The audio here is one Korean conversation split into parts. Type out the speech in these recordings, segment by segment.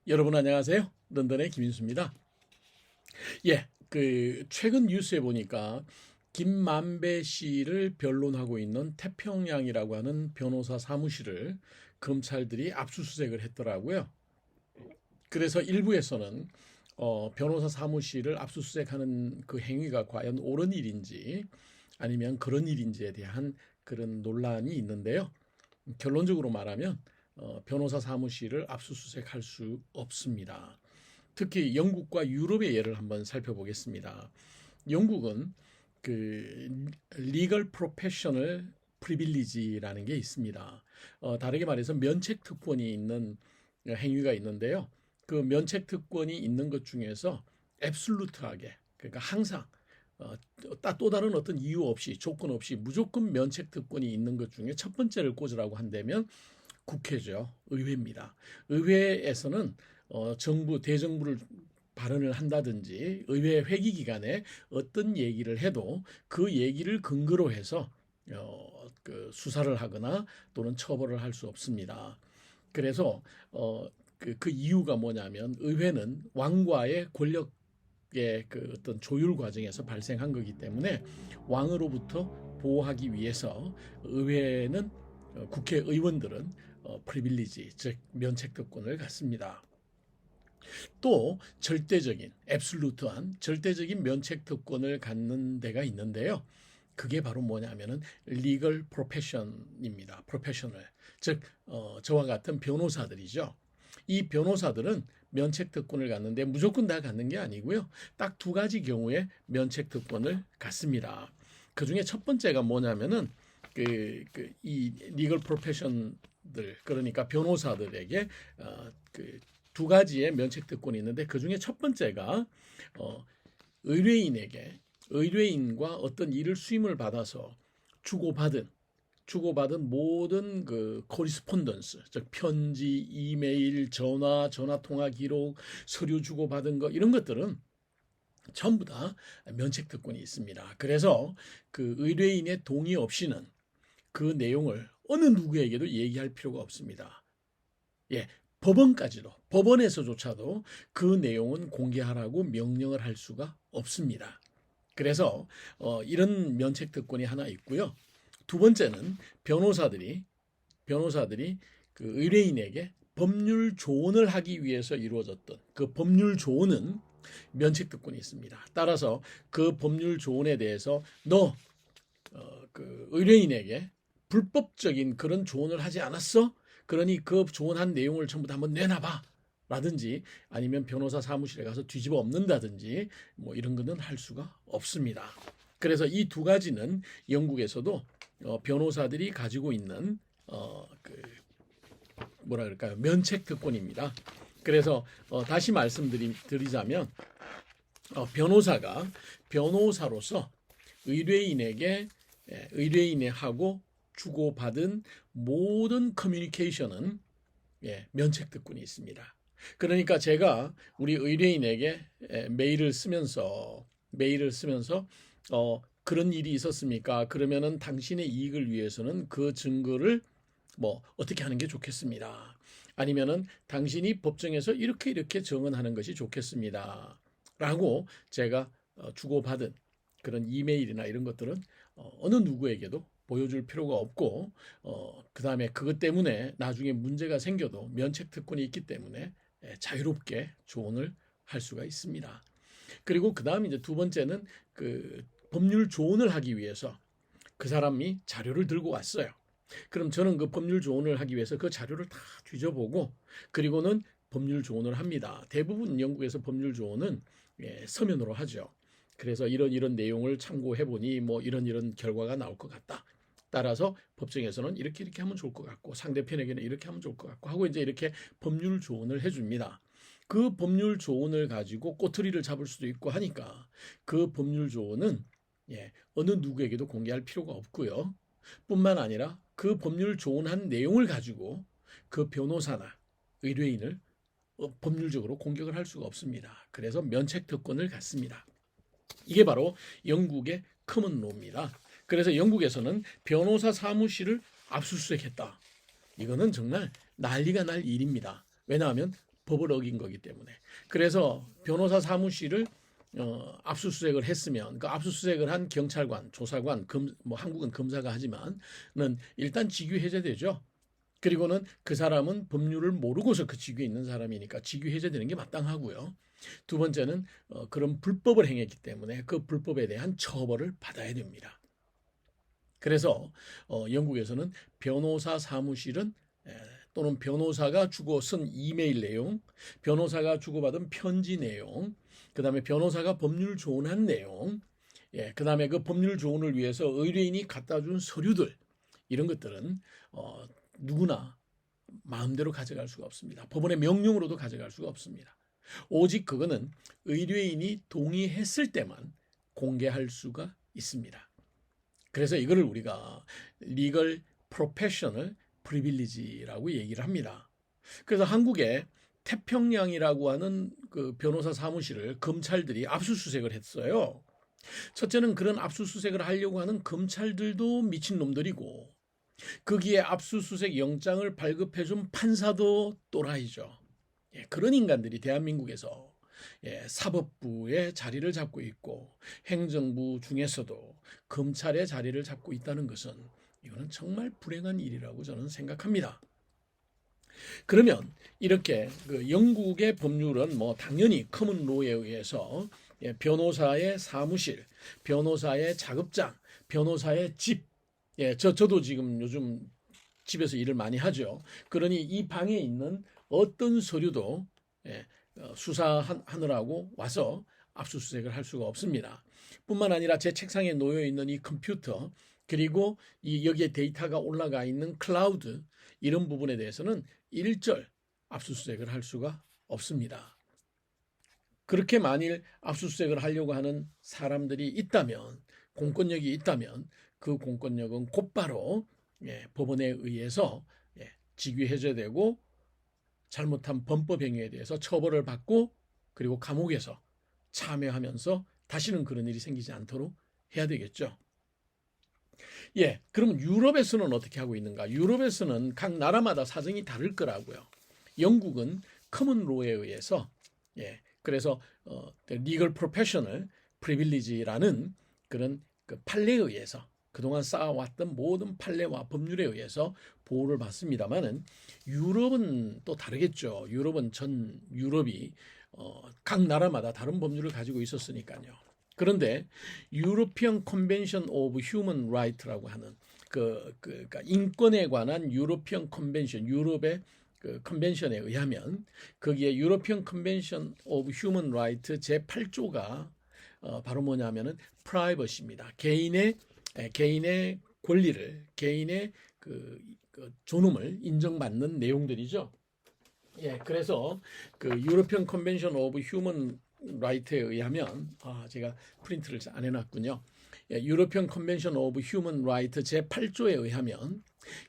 여러분 안녕하세요. 런던의 김인수입니다. 최근 뉴스에 보니까 김만배 씨를 변론하고 있는 태평양이라고 하는 변호사 사무실을 검찰들이 압수수색을 했더라고요. 그래서 일부에서는 변호사 사무실을 압수수색하는 그 행위가 과연 옳은 일인지 아니면 그런 일인지에 대한 그런 논란이 있는데요. 결론적으로 말하면 변호사 사무실을 압수수색할 수 없습니다. 특히 영국과 유럽의 예를 한번 살펴보겠습니다. 영국은 그 리걸 프로페셔널 프리빌리지라는 게 있습니다. 다르게 말해서 면책 특권이 있는 행위가 있는데요. 그 면책 특권이 있는 것 중에서 앱솔루트하게, 그러니까 항상 또 다른 어떤 이유 없이 조건 없이 무조건 면책 특권이 있는 것 중에 첫 번째를 꽂으라고 한다면 국회죠. 의회입니다. 의회에서는 정부, 대정부를 발언을 한다든지 의회 회기 기간에 어떤 얘기를 해도 그 얘기를 근거로 해서 수사를 하거나 또는 처벌을 할 수 없습니다. 그래서 그 이유가 뭐냐면 의회는 왕과의 권력의 그 어떤 조율 과정에서 발생한 거기 때문에 왕으로부터 보호하기 위해서 의회는 국회의원들은 프리빌리지, 즉 면책특권을 갖습니다. 또 절대적인, 앱솔루트한 절대적인 면책특권을 갖는 데가 있는데요. 그게 바로 뭐냐면은 리걸 프로페션입니다. 프로페셔널. 즉 저와 같은 변호사들이죠. 이 변호사들은 면책특권을 갖는데 무조건 다 갖는 게 아니고요. 딱 두 가지 경우에 면책특권을 갖습니다. 그 중에 첫 번째가 뭐냐면은 이 리걸 프로페션들, 그러니까 변호사들에게 두 가지의 면책특권이 있는데 그 중에 첫 번째가 의뢰인에게 의뢰인과 어떤 일을 수임을 받아서 주고받은 모든 그 코리스폰던스, 즉 편지, 이메일, 전화 통화 기록, 서류 주고받은 거 이런 것들은 전부 다 면책특권이 있습니다. 그래서 그 의뢰인의 동의 없이는 그 내용을 어느 누구에게도 얘기할 필요가 없습니다. 예, 법원에서조차도 그 내용은 공개하라고 명령을 할 수가 없습니다. 그래서 이런 면책 특권이 하나 있고요. 두 번째는 변호사들이 그 의뢰인에게 법률 조언을 하기 위해서 이루어졌던 그 법률 조언은 면책 특권이 있습니다. 따라서 그 법률 조언에 대해서 그 의뢰인에게 불법적인 그런 조언을 하지 않았어? 그러니 그 조언한 내용을 전부 다 한번 내놔봐. 라든지 아니면 변호사 사무실에 가서 뒤집어 엎는다든지 뭐 이런 거는 할 수가 없습니다. 그래서 이 두 가지는 영국에서도 변호사들이 가지고 있는 뭐라 그럴까요? 면책 특권입니다. 그래서 다시 말씀드리자면 변호사로서 의뢰인하고 주고받은 모든 커뮤니케이션은 면책특권이 있습니다. 그러니까 제가 우리 의뢰인에게 메일을 쓰면서 그런 일이 있었습니까? 그러면은 당신의 이익을 위해서는 그 증거를 뭐 어떻게 하는 게 좋겠습니다. 아니면은 당신이 법정에서 이렇게 정언하는 것이 좋겠습니다. 라고 제가 주고받은 그런 이메일이나 이런 것들은 어느 누구에게도 보여줄 필요가 없고 그다음에 그것 때문에 나중에 문제가 생겨도 면책 특권이 있기 때문에 자유롭게 조언을 할 수가 있습니다. 그리고 그다음 이제 두 번째는 그 법률 조언을 하기 위해서 그 사람이 자료를 들고 왔어요. 그럼 저는 그 법률 조언을 하기 위해서 그 자료를 다 뒤져보고 그리고는 법률 조언을 합니다. 대부분 영국에서 법률 조언은 서면으로 하죠. 그래서 이런 내용을 참고해 보니 뭐 이런 결과가 나올 것 같다. 따라서 법정에서는 이렇게 하면 좋을 것 같고 상대편에게는 이렇게 하면 좋을 것 같고 하고 이제 이렇게 법률 조언을 해줍니다. 그 법률 조언을 가지고 꼬투리를 잡을 수도 있고 하니까 그 법률 조언은 어느 누구에게도 공개할 필요가 없고요. 뿐만 아니라 그 법률 조언한 내용을 가지고 그 변호사나 의뢰인을 법률적으로 공격을 할 수가 없습니다. 그래서 면책 특권을 갖습니다. 이게 바로 영국의 커먼로입니다. 그래서 영국에서는 변호사 사무실을 압수수색했다. 이거는 정말 난리가 날 일입니다. 왜냐하면 법을 어긴 거기 때문에. 그래서 변호사 사무실을 압수수색을 했으면 그 압수수색을 한 경찰관, 조사관, 뭐 한국은 검사가 하지만은 일단 직위 해제되죠. 그리고는 그 사람은 법률을 모르고서 그 직위에 있는 사람이니까 직위 해제되는 게 마땅하고요. 두 번째는 그런 불법을 행했기 때문에 그 불법에 대한 처벌을 받아야 됩니다. 그래서 영국에서는 변호사 사무실은 또는 변호사가 주고 쓴 이메일 내용, 변호사가 주고받은 편지 내용, 그다음에 변호사가 법률 조언한 내용, 그다음에 그 법률 조언을 위해서 의뢰인이 갖다 준 서류들, 이런 것들은 누구나 마음대로 가져갈 수가 없습니다. 법원의 명령으로도 가져갈 수가 없습니다. 오직 그거는 의뢰인이 동의했을 때만 공개할 수가 있습니다. 그래서 이거를 우리가 리걸 프로페셔널 프리빌리지라고 얘기를 합니다. 그래서 한국에 태평양이라고 하는 그 변호사 사무실을 검찰들이 압수수색을 했어요. 첫째는 그런 압수수색을 하려고 하는 검찰들도 미친놈들이고, 거기에 압수수색 영장을 발급해준 판사도 또라이죠. 그런 인간들이 대한민국에서 사법부의 자리를 잡고 있고 행정부 중에서도 검찰의 자리를 잡고 있다는 것은 이거는 정말 불행한 일이라고 저는 생각합니다. 그러면 이렇게 그 영국의 법률은 뭐 당연히 커먼로에 의해서 변호사의 사무실, 변호사의 작업장, 변호사의 집, 저도 지금 요즘 집에서 일을 많이 하죠. 그러니 이 방에 있는 어떤 서류도 수사하느라고 와서 압수수색을 할 수가 없습니다. 뿐만 아니라 제 책상에 놓여 있는 이 컴퓨터, 그리고 여기에 데이터가 올라가 있는 클라우드, 이런 부분에 대해서는 일절 압수수색을 할 수가 없습니다. 그렇게 만일 압수수색을 하려고 하는 사람들이 있다면, 공권력이 있다면 그 공권력은 곧바로 법원에 의해서 직위 해제되고 잘못한 범법 행위에 대해서 처벌을 받고, 그리고 감옥에서 참여하면서 다시는 그런 일이 생기지 않도록 해야 되겠죠. 그러면 유럽에서는 어떻게 하고 있는가? 유럽에서는 각 나라마다 사정이 다를 거라고요. 영국은 커먼로에 의해서 그래서 리걸 프로페셔널 프리빌리지라는 그런 그 판례에 의해서 그동안 쌓아왔던 모든 판례와 법률에 의해서 보호를 받습니다만은 유럽은 또 다르겠죠. 유럽은 전 유럽이 각 나라마다 다른 법률을 가지고 있었으니까요. 그런데 유로피언 컨벤션 오브 휴먼 라이트라고 하는 그러니까 인권에 관한 유로피언 컨벤션, 유럽의 그 컨벤션에 의하면 거기에 유로피언 컨벤션 오브 휴먼 라이트 제8조가 바로 뭐냐면은 프라이버시입니다. 개인의 권리를, 개인의 그 존엄을 인정받는 내용들이죠. 그래서 그 유로피언 컨벤션 오브 휴먼 라이트에 의하면 제가 프린트를 안 해놨군요. 유로피언 컨벤션 오브 휴먼 라이트 제8조에 의하면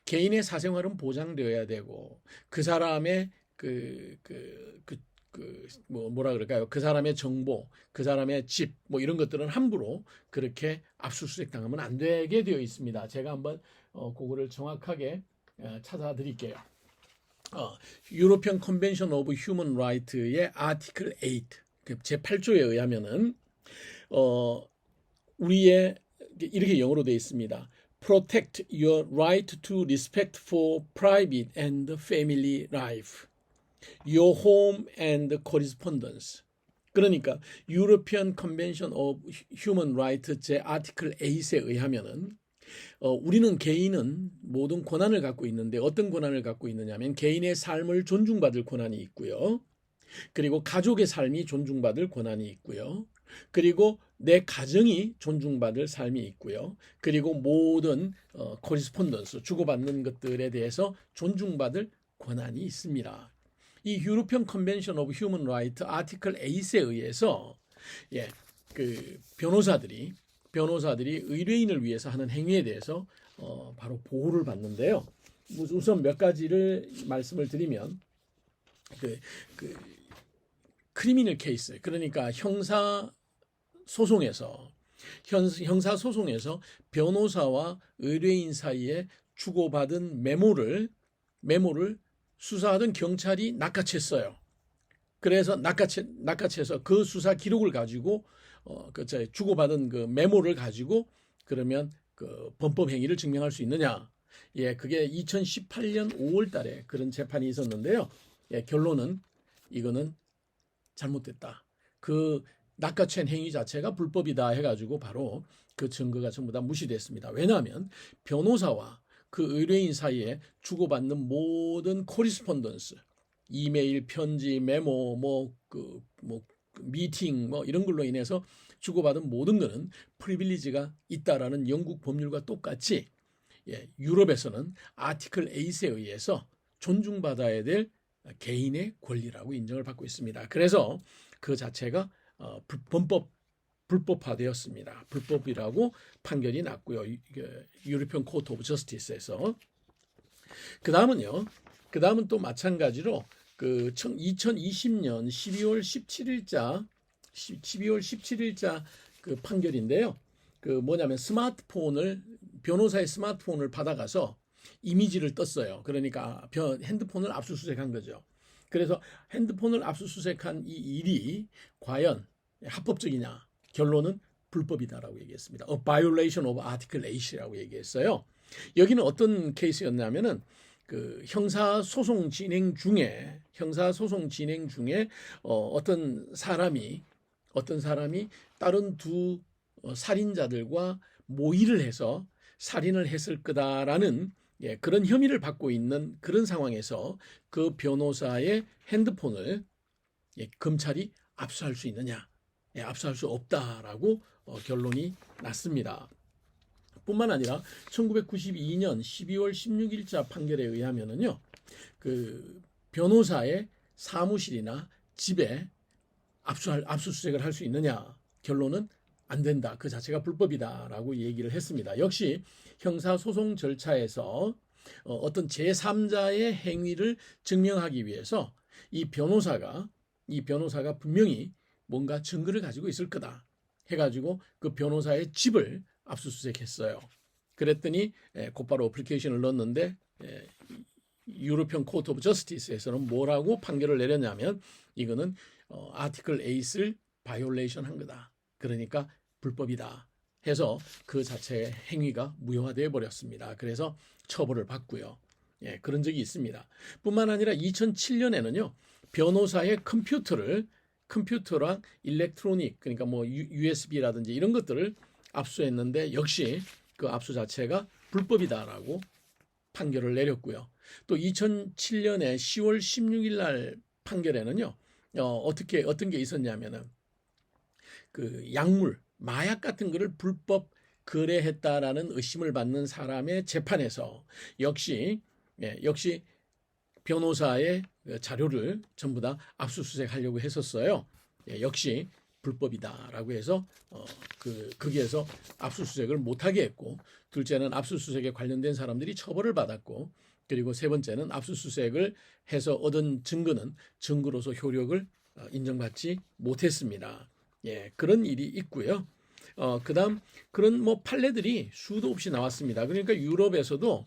개인의 사생활은 보장되어야 되고 그 사람의 뭐라 그럴까요? 그 사람의 정보, 그 사람의 집, 뭐 이런 것들은 함부로 그렇게 압수수색 당하면 안 되게 되어 있습니다. 제가 한번 그거를 정확하게 찾아드릴게요. 유로피언 컨벤션 오브 휴먼 라이트의 아티클 8, 제8조에 의하면은 우리의 이렇게 영어로 되어 있습니다. Protect your right to respect for private and family life, your home and correspondence. 그러니까 유로피언 컨벤션 오브 휴먼 라이트 제 아티클 8에 의하면은 우리는 개인은 모든 권한을 갖고 있는데 어떤 권한을 갖고 있느냐면 개인의 삶을 존중받을 권한이 있고요. 그리고 가족의 삶이 존중받을 권한이 있고요. 그리고 내 가정이 존중받을 삶이 있고요. 그리고 모든 코리스폰던스, 주고받는 것들에 대해서 존중받을 권한이 있습니다. 이 유로피언 컨벤션 오브 휴먼 라이트 아티클 8에 의해서 그 변호사들이 의뢰인을 위해서 하는 행위에 대해서 바로 보호를 받는데요. 우선 몇 가지를 말씀을 드리면 크리미널 케이스, 그러니까 형사 소송에서 변호사와 의뢰인 사이에 주고받은 메모를 수사하던 경찰이 낚아챘어요. 그래서 낚아채서 그 수사 기록을 가지고 주고받은 그 메모를 가지고 그러면 그 범법 행위를 증명할 수 있느냐? 예, 그게 2018년 5월 달에 그런 재판이 있었는데요. 예, 결론은 이거는 잘못됐다. 그 낚아챈 행위 자체가 불법이다 해가지고 바로 그 증거가 전부 다 무시됐습니다. 왜냐하면 변호사와 그 의뢰인 사이에 주고받는 모든 코리스폰던스, 이메일, 편지, 메모, 미팅, 이런 걸로 인해서 주고받은 모든 것은 프리빌리지가 있다라는 영국 법률과 똑같이 유럽에서는 아티클 8에 의해서 존중받아야 될 개인의 권리라고 인정을 받고 있습니다. 그래서 그 자체가 불법화되었습니다. 불법이라고 판결이 났고요. 유로피언 코트 오브 저스티스에서. 그다음은 또 마찬가지로 그 2020년 12월 17일자 그 판결인데요. 그 뭐냐면 변호사의 스마트폰을 받아가서 이미지를 떴어요. 그러니까 핸드폰을 압수수색한 거죠. 그래서 핸드폰을 압수수색한 이 일이 과연 합법적이냐? 결론은 불법이다라고 얘기했습니다. A violation of Article 8이라고 얘기했어요. 여기는 어떤 케이스였냐면은 그 형사소송 진행 중에 어떤 사람이 다른 두 살인자들과 모의를 해서 살인을 했을 거다라는 그런 혐의를 받고 있는 그런 상황에서 그 변호사의 핸드폰을 검찰이 압수할 수 있느냐? 압수할 수 없다라고 결론이 났습니다. 뿐만 아니라 1992년 12월 16일자 판결에 의하면은요, 그 변호사의 사무실이나 집에 압수수색을 할 수 있느냐? 결론은 안 된다. 그 자체가 불법이다라고 얘기를 했습니다. 역시 형사소송 절차에서 어떤 제3자의 행위를 증명하기 위해서 이 변호사가 분명히 뭔가 증거를 가지고 있을 거다 해가지고 그 변호사의 집을 압수수색했어요. 그랬더니 곧바로 어플리케이션을 넣었는데 유로피언 코트 오브 저스티스에서는 뭐라고 판결을 내렸냐면 이거는 아티클 8을 바이올레이션 한 거다. 그러니까 불법이다 해서 그 자체의 행위가 무효화되어 버렸습니다. 그래서 처벌을 받고요. 그런 적이 있습니다. 뿐만 아니라 2007년에는요. 변호사의 컴퓨터랑 일렉트로닉 그러니까 뭐 USB라든지 이런 것들을 압수했는데 역시 그 압수 자체가 불법이다라고 판결을 내렸고요. 또 2007년에 10월 16일 날 판결에는요. 어떤 게 있었냐면은 그 약물, 마약 같은 거를 불법 거래했다라는 의심을 받는 사람의 재판에서 역시 변호사의 자료를 전부 다 압수수색하려고 했었어요. 역시 불법이다라고 해서 거기에서 압수수색을 못하게 했고, 둘째는 압수수색에 관련된 사람들이 처벌을 받았고, 그리고 세 번째는 압수수색을 해서 얻은 증거는 증거로서 효력을 인정받지 못했습니다. 그런 일이 있고요. 그다음 그런 뭐 판례들이 수도 없이 나왔습니다. 그러니까 유럽에서도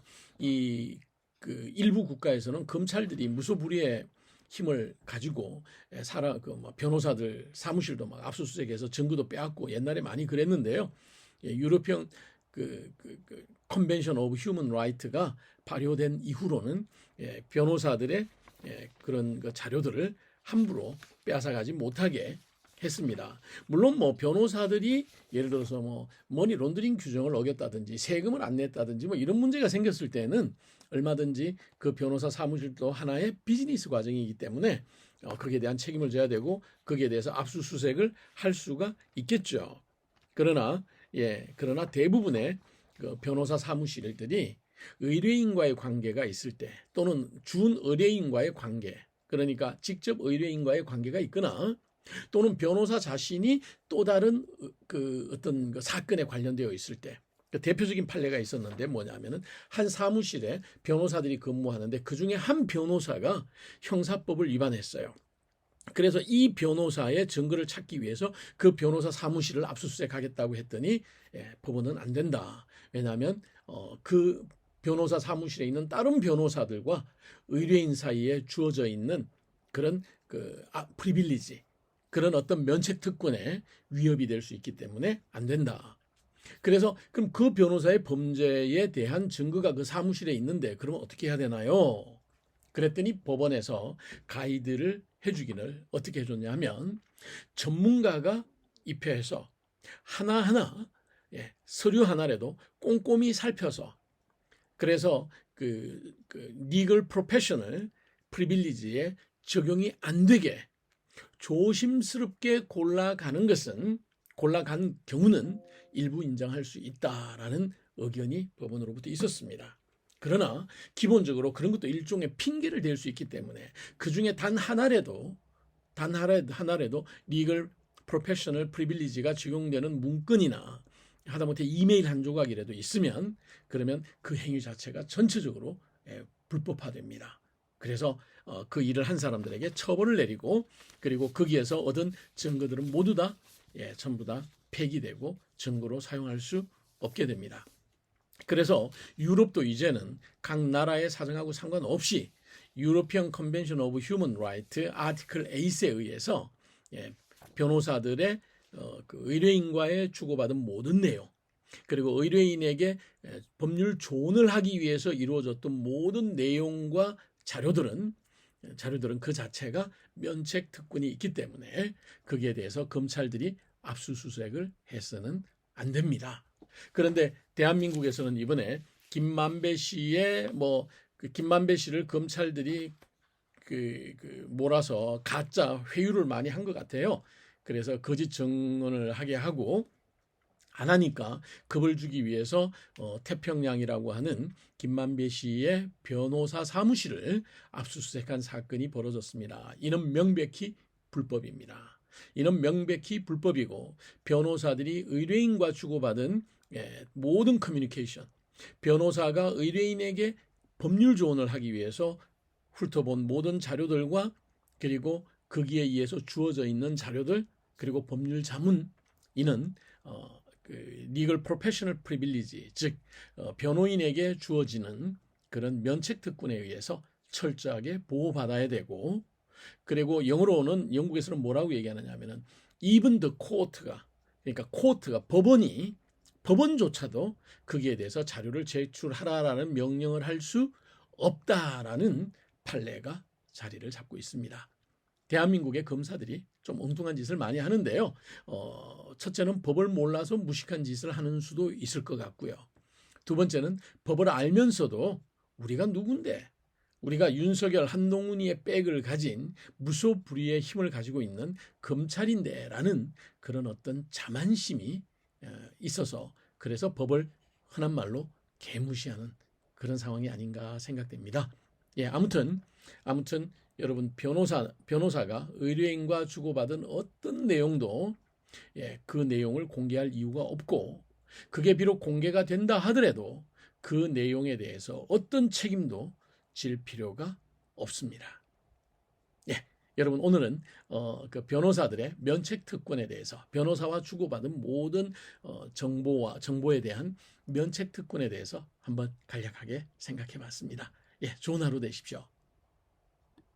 그 일부 국가에서는 검찰들이 무소불위의 힘을 가지고 변호사들 사무실도 막 압수수색해서 증거도 빼앗고 옛날에 많이 그랬는데요. 유로피언 컨벤션 오브 휴먼 라이트가 발효된 이후로는 변호사들의 그런 자료들을 함부로 빼앗아가지 못하게 했습니다. 물론 뭐 변호사들이 예를 들어서 뭐 머니 론더링 규정을 어겼다든지 세금을 안 냈다든지 뭐 이런 문제가 생겼을 때는 얼마든지 그 변호사 사무실도 하나의 비즈니스 과정이기 때문에 거기에 대한 책임을 져야 되고 거기에 대해서 압수수색을 할 수가 있겠죠. 그러나 대부분의 그 변호사 사무실들이 의뢰인과의 관계가 있을 때 또는 준 의뢰인과의 관계, 그러니까 직접 의뢰인과의 관계가 있거나 또는 변호사 자신이 또 다른 어떤 사건에 관련되어 있을 때, 대표적인 판례가 있었는데 뭐냐면은 한 사무실에 변호사들이 근무하는데 그 중에 한 변호사가 형사법을 위반했어요. 그래서 이 변호사의 증거를 찾기 위해서 그 변호사 사무실을 압수수색하겠다고 했더니 법원은 안 된다. 왜냐하면 그 변호사 사무실에 있는 다른 변호사들과 의뢰인 사이에 주어져 있는 그런 프리빌리지, 그런 어떤 면책 특권에 위협이 될 수 있기 때문에 안 된다. 그래서 그럼 그 변호사의 범죄에 대한 증거가 그 사무실에 있는데 그러면 어떻게 해야 되나요? 그랬더니 법원에서 가이드를 해주기를 어떻게 해줬냐 하면 전문가가 입회해서 하나하나 서류 하나라도 꼼꼼히 살펴서 그래서 리걸 프로페셔널 프리빌리지에 적용이 안 되게 조심스럽게 골라간 경우는 일부 인정할 수 있다라는 의견이 법원으로부터 있었습니다. 그러나 기본적으로 그런 것도 일종의 핑계를 댈 수 있기 때문에 그중에 단 하나라도 리걸 프로페셔널 프리빌리지가 적용되는 문건이나 하다못해 이메일 한 조각이라도 있으면 그러면 그 행위 자체가 전체적으로 불법화됩니다. 그래서 그 일을 한 사람들에게 처벌을 내리고 그리고 거기에서 얻은 증거들은 모두 다 전부 다 폐기되고 증거로 사용할 수 없게 됩니다. 그래서 유럽도 이제는 각 나라의 사정하고 상관없이 유로피언 컨벤션 오브 휴먼 라이트 아티클 8에 의해서 변호사들의 의뢰인과의 주고받은 모든 내용 그리고 의뢰인에게 법률 조언을 하기 위해서 이루어졌던 모든 내용과 자료들은 그 자체가 면책 특권이 있기 때문에 거기에 대해서 검찰들이 압수수색을 해서는 안 됩니다. 그런데 대한민국에서는 이번에 김만배 씨의 김만배 씨를 검찰들이 몰아서 가짜 회유를 많이 한 것 같아요. 그래서 거짓 증언을 하게 하고 안 하니까 겁을 주기 위해서 태평양이라고 하는 김만배 씨의 변호사 사무실을 압수수색한 사건이 벌어졌습니다. 이는 명백히 불법입니다. 이는 명백히 불법이고 변호사들이 의뢰인과 주고받은 모든 커뮤니케이션, 변호사가 의뢰인에게 법률 조언을 하기 위해서 훑어본 모든 자료들과 그리고 거기에 의해서 주어져 있는 자료들 그리고 법률 자문 이는 리걸 프로페셔널 프리빌리지 즉 변호인에게 주어지는 그런 면책 특권에 의해서 철저하게 보호받아야 되고 그리고 영어로는 영국에서는 뭐라고 얘기하느냐 하면은 even the court가 그러니까 코트가 법원조차도 거기에 대해서 자료를 제출하라라는 명령을 할 수 없다라는 판례가 자리를 잡고 있습니다. 대한민국의 검사들이 좀 엉뚱한 짓을 많이 하는데요. 첫째는 법을 몰라서 무식한 짓을 하는 수도 있을 것 같고요. 두 번째는 법을 알면서도 우리가 누군데 우리가 윤석열 한동훈이의 백을 가진 무소불위의 힘을 가지고 있는 검찰인데 라는 그런 어떤 자만심이 있어서 그래서 법을 흔한 말로 개무시하는 그런 상황이 아닌가 생각됩니다. 아무튼 여러분 변호사가 의뢰인과 주고받은 어떤 내용도 그 내용을 공개할 이유가 없고 그게 비록 공개가 된다 하더라도 그 내용에 대해서 어떤 책임도 질 필요가 없습니다. 여러분 오늘은 그 변호사들의 면책 특권에 대해서 변호사와 주고받은 모든 정보에 대한 면책 특권에 대해서 한번 간략하게 생각해 봤습니다. 좋은 하루 되십시오.